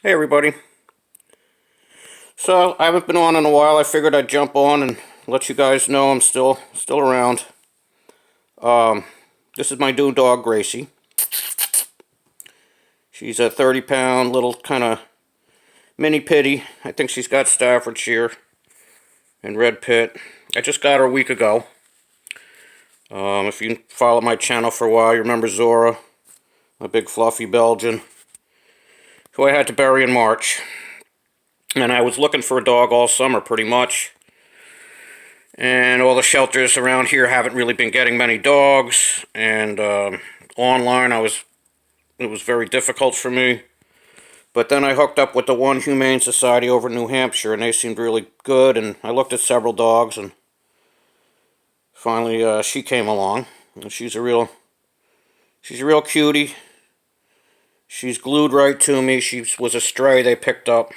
Hey everybody. So I haven't been on in a while. I figured I'd jump on and let you guys know I'm still around. This is my new dog Gracie. She's a 30-pound little kind of mini pitty. I think she's got Staffordshire and Red Pit. I just got her a week ago. If you follow my channel for a while, you remember Zora, a big fluffy Belgian, who I had to bury in March. And I was looking for a dog all summer, pretty much. And all the shelters around here haven't really been getting many dogs. And online, it was very difficult for me. But then I hooked up with the One Humane Society over in New Hampshire, and they seemed really good. And I looked at several dogs, and finally she came along. And she's a real cutie. She's glued right to me. She was a stray they picked up.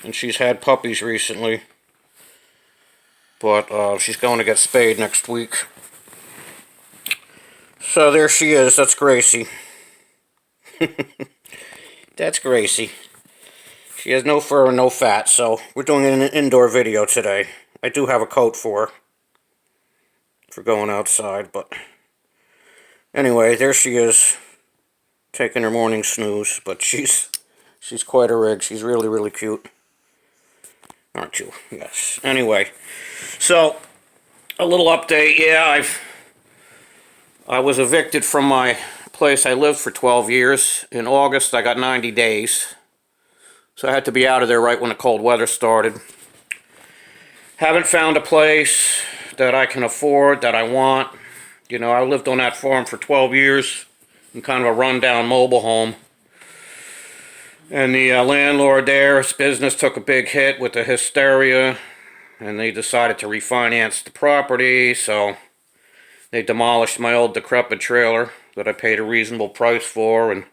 And she's had puppies recently. But she's going to get spayed next week. So there she is. That's Gracie. That's Gracie. She has no fur and no fat, so we're doing an indoor video today. I do have a coat for her. For going outside, but... Anyway, there she is. Taking her morning snooze, but she's quite a rig. She's really, really cute. Aren't you? Yes. Anyway, so a little update. Yeah, I was evicted from my place I lived for 12 years. In August, I got 90 days. So I had to be out of there right when the cold weather started. Haven't found a place that I can afford, that I want. You know, I lived on that farm for 12 years in kind of a rundown mobile home. And the landlord there, his business took a big hit with the hysteria, and they decided to refinance the property, so they demolished my old decrepit trailer that I paid a reasonable price for, and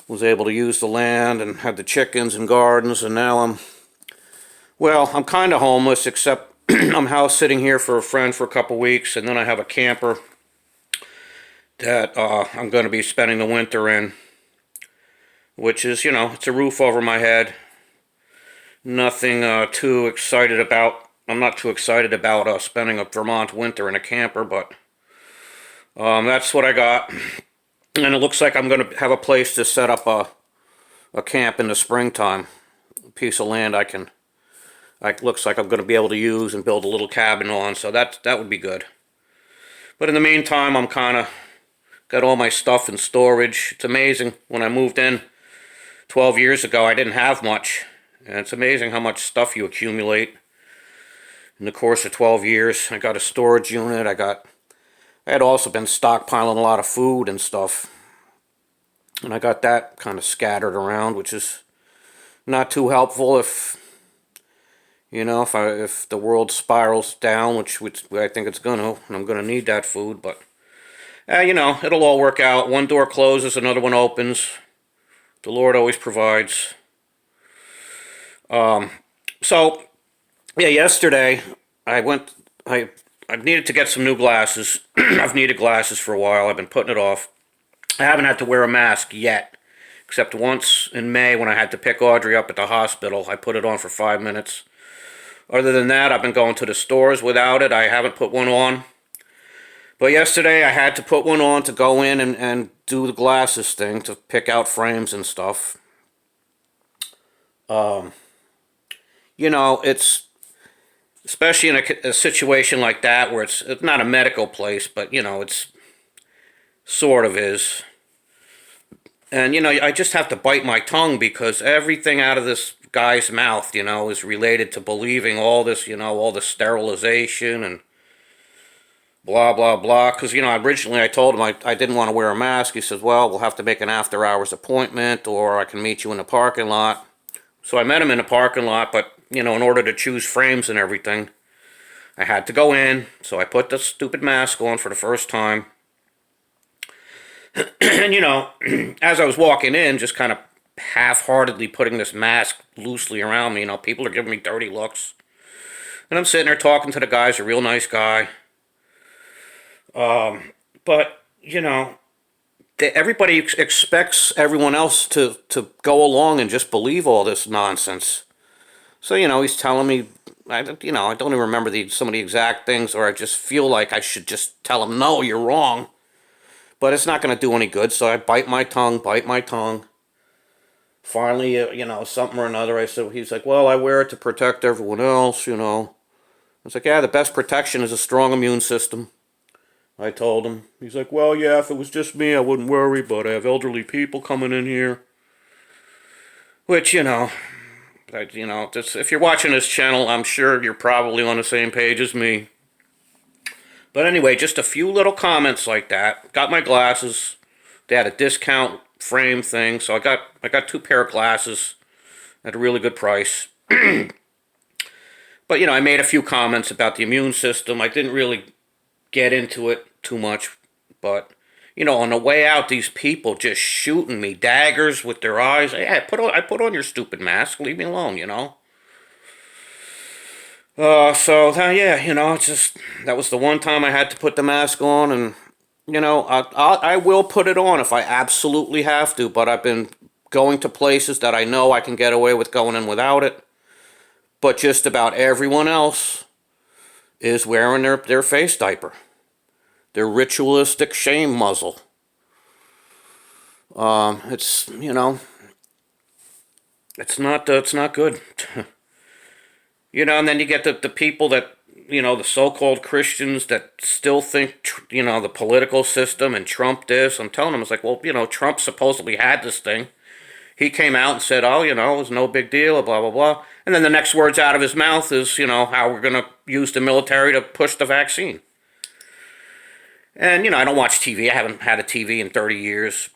was able to use the land and had the chickens and gardens, and now I'm kind of homeless, except I'm house sitting here for a friend for a couple weeks, and then I have a camper that I'm going to be spending the winter in. Which is, you know, it's a roof over my head. Nothing too excited about. I'm not too excited about spending a Vermont winter in a camper, but that's what I got. And it looks like I'm going to have a place to set up a camp in the springtime. A piece of land looks like I'm going to be able to use and build a little cabin on, so that would be good. But in the meantime, I'm kind of got all my stuff in storage. It's amazing. When I moved in 12 years ago, I didn't have much, and it's amazing how much stuff you accumulate in the course of 12 years. I got a storage unit. I had also been stockpiling a lot of food and stuff, and I got that kind of scattered around, which is not too helpful if, you know, if the world spirals down, which I think it's gonna, and I'm gonna need that food, but you know, it'll all work out. One door closes, another one opens. The Lord always provides. So, yeah, yesterday I needed to get some new glasses. I've needed glasses for a while. I've been putting it off. I haven't had to wear a mask yet, except once in May when I had to pick Audrey up at the hospital. I put it on for 5 minutes. Other than that, I've been going to the stores without it. I haven't put one on. But yesterday I had to put one on to go in and do the glasses thing, to pick out frames and stuff. You know, it's, especially in a situation like that where it's not a medical place, but, you know, it's sort of is. And, you know, I just have to bite my tongue because everything out of this guy's mouth, you know, is related to believing all this, you know, all the sterilization and blah, blah, blah. Because, you know, originally I told him I didn't want to wear a mask. He says, well, we'll have to make an after-hours appointment, or I can meet you in the parking lot. So I met him in the parking lot, but, you know, in order to choose frames and everything, I had to go in. So I put the stupid mask on for the first time. And, you know, as I was walking in, just kind of half-heartedly putting this mask loosely around me, you know, people are giving me dirty looks. And I'm sitting there talking to the guy. He's a real nice guy. But, you know, everybody expects everyone else to go along and just believe all this nonsense. So, he's telling me, I don't even remember some of the exact things, or I just feel like I should just tell him, no, you're wrong. But it's not going to do any good, so I bite my tongue. Finally, something or another, he's like, well, I wear it to protect everyone else, I was like, yeah, the best protection is a strong immune system. I told him. He's like, well, yeah, if it was just me, I wouldn't worry, but I have elderly people coming in here. Which, if you're watching this channel, I'm sure you're probably on the same page as me. But anyway, just a few little comments like that. Got my glasses. They had a discount frame thing, so I got 2 pair of glasses at a really good price. But, I made a few comments about the immune system. I didn't really get into it too much, but, on the way out, these people just shooting me daggers with their eyes. Hey, I put on your stupid mask. Leave me alone, it's just, that was the one time I had to put the mask on, and, I will put it on if I absolutely have to, but I've been going to places that I know I can get away with going in without it. But just about everyone else is wearing their face diaper. Their ritualistic shame muzzle. It's not good. And then you get the people that, the so-called Christians that still think, the political system and Trump this. I'm telling them, it's like, well, Trump supposedly had this thing. He came out and said, oh, it was no big deal, blah, blah, blah. And then the next words out of his mouth is, how we're going to use the military to push the vaccine. And, I don't watch TV. I haven't had a TV in 30 years.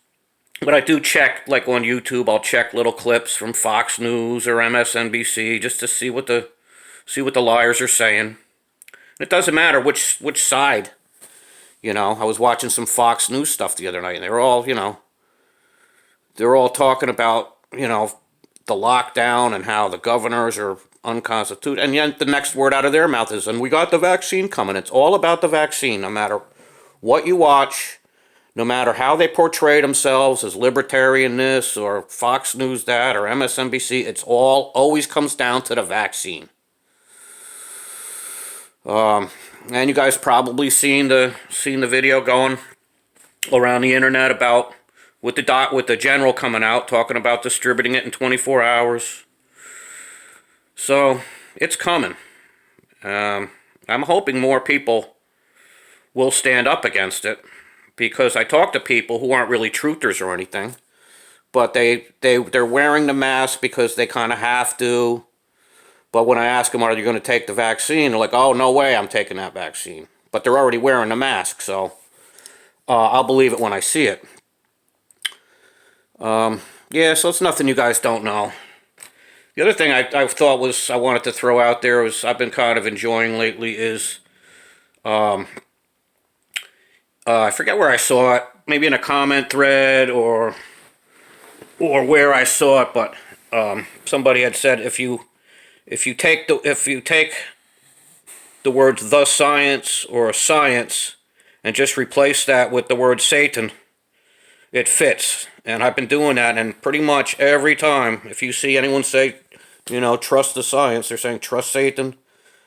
But I do check, like on YouTube, I'll check little clips from Fox News or MSNBC just to see what the liars are saying. It doesn't matter which side. I was watching some Fox News stuff the other night, and they were all, they're all talking about, the lockdown and how the governors are unconstitutional. And yet the next word out of their mouth is, and we got the vaccine coming. It's all about the vaccine, no matter what you watch, no matter how they portray themselves as libertarian this or Fox News that or MSNBC, it's always comes down to the vaccine. And you guys probably seen the video going around the internet about with the general coming out talking about distributing it in 24 hours. So it's coming. I'm hoping more people will stand up against it, because I talk to people who aren't really truthers or anything, but they're wearing the mask because they kind of have to. But when I ask them, are you going to take the vaccine? They're like, oh, no way I'm taking that vaccine. But they're already wearing the mask, so I'll believe it when I see it. Yeah, so it's nothing you guys don't know. The other thing I thought I wanted to throw out there I've been kind of enjoying lately is, I forget where I saw it, maybe in a comment thread or where I saw it, but somebody had said if you take the words the science or science and just replace that with the word Satan, it fits. And I've been doing that, and pretty much every time, if you see anyone say, trust the science, they're saying trust Satan.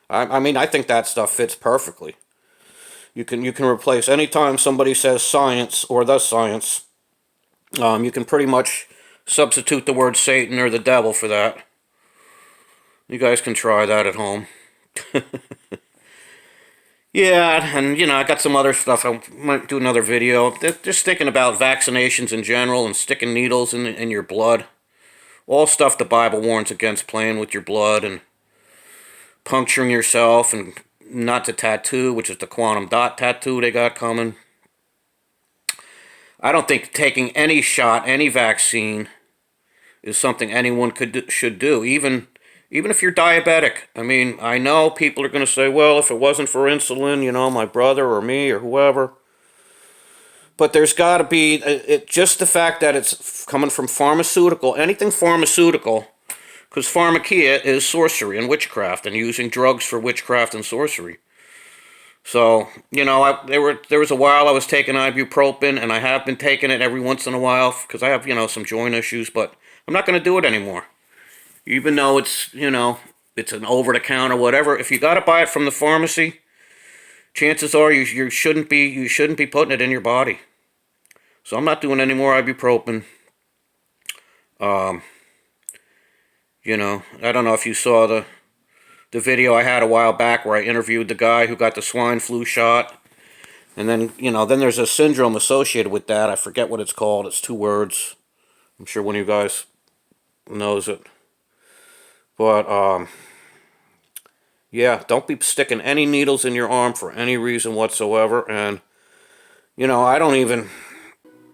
I think that stuff fits perfectly. You can replace anytime somebody says science or the science, you can pretty much substitute the word Satan or the devil for that. You guys can try that at home. Yeah, and I got some other stuff. I might do another video. Just thinking about vaccinations in general and sticking needles in your blood. All stuff the Bible warns against, playing with your blood and puncturing yourself, and not to tattoo, which is the quantum dot tattoo they got coming. I don't think taking any shot, any vaccine, is something anyone should do, even if you're diabetic. I know people are going to say, well, if it wasn't for insulin, my brother or me or whoever. But there's got to be, just the fact that it's coming from pharmaceutical, anything pharmaceutical, because pharmakia is sorcery and witchcraft and using drugs for witchcraft and sorcery. So, you know, there was a while I was taking ibuprofen, and I have been taking it every once in a while because I have, you know, some joint issues, but I'm not going to do it anymore. Even though it's, you know, it's an over-the-counter, whatever. If you got to buy it from the pharmacy, chances are you shouldn't be putting it in your body. So I'm not doing any more ibuprofen. Um, you know, I don't know if you saw the video I had a while back where I interviewed the guy who got the swine flu shot. And then, you know, then there's a syndrome associated with that. I forget what it's called. It's 2 words. I'm sure one of you guys knows it. But, yeah, don't be sticking any needles in your arm for any reason whatsoever. And, you know, I don't even...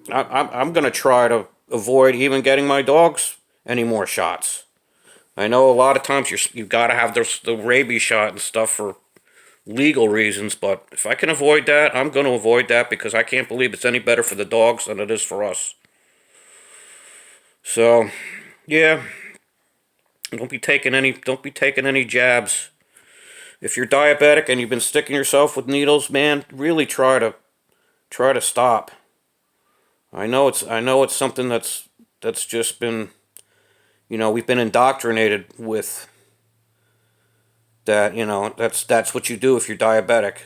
I'm going to try to avoid even getting my dogs any more shots. I know a lot of times you've got to have the rabies shot and stuff for legal reasons, but if I can avoid that, I'm going to avoid that because I can't believe it's any better for the dogs than it is for us. So, yeah, don't be taking any jabs. If you're diabetic and you've been sticking yourself with needles, man, really try to stop. I know it's something that's just been, you know, we've been indoctrinated with that, you know, that's what you do if you're diabetic.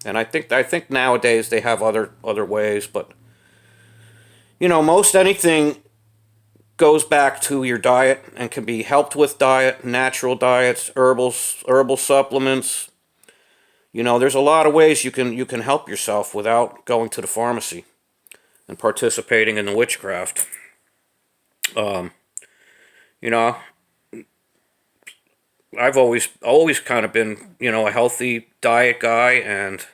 And I think nowadays they have other ways, but you know, most anything goes back to your diet and can be helped with diet, natural diets, herbal supplements. You know, there's a lot of ways you can help yourself without going to the pharmacy and participating in the witchcraft. You know, I've always kind of been, you know, a healthy diet guy, and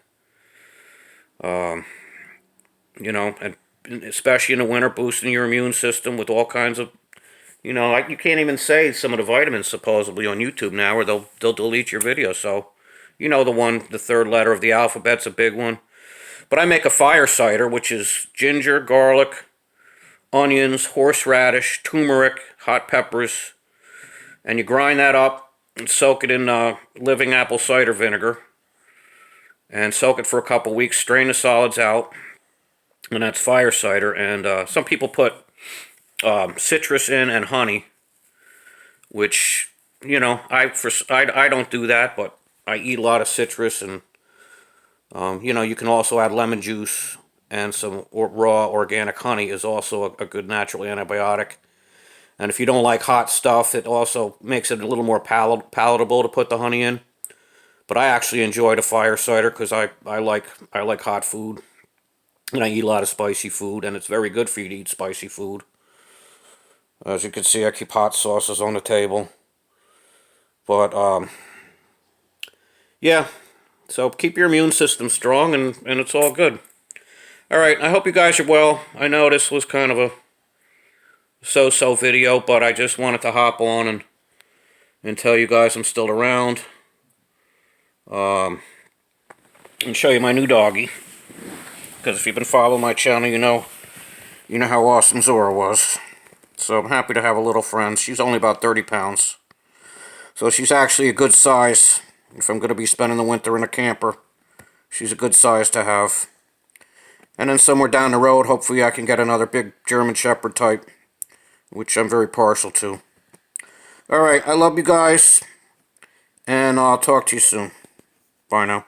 you know, and especially in the winter, boosting your immune system with all kinds of, you know, like you can't even say some of the vitamins supposedly on YouTube now, or they'll delete your video. So, you know, the third letter of the alphabet's a big one. But I make a fire cider, which is ginger, garlic, onions, horseradish, turmeric, hot peppers, and you grind that up and soak it in living apple cider vinegar, and soak it for a couple weeks. Strain the solids out, and that's fire cider. And some people put citrus in and honey, which, you know, I don't do that, but I eat a lot of citrus, and you know, you can also add lemon juice, and some raw organic honey is also a good natural antibiotic. And if you don't like hot stuff, it also makes it a little more palatable to put the honey in. But I actually enjoy the fire cider because I like hot food, and I eat a lot of spicy food, and it's very good for you to eat spicy food. As you can see, I keep hot sauces on the table. But yeah, so keep your immune system strong, and it's all good. Alright, I hope you guys are well. I know this was kind of a so-so video, but I just wanted to hop on and tell you guys I'm still around. And show you my new doggie. Because if you've been following my channel, you know how awesome Zora was. So I'm happy to have a little friend. She's only about 30 pounds. So she's actually a good size. If I'm going to be spending the winter in a camper, she's a good size to have. And then somewhere down the road, hopefully I can get another big German Shepherd type, which I'm very partial to. Alright, I love you guys, and I'll talk to you soon. Bye now.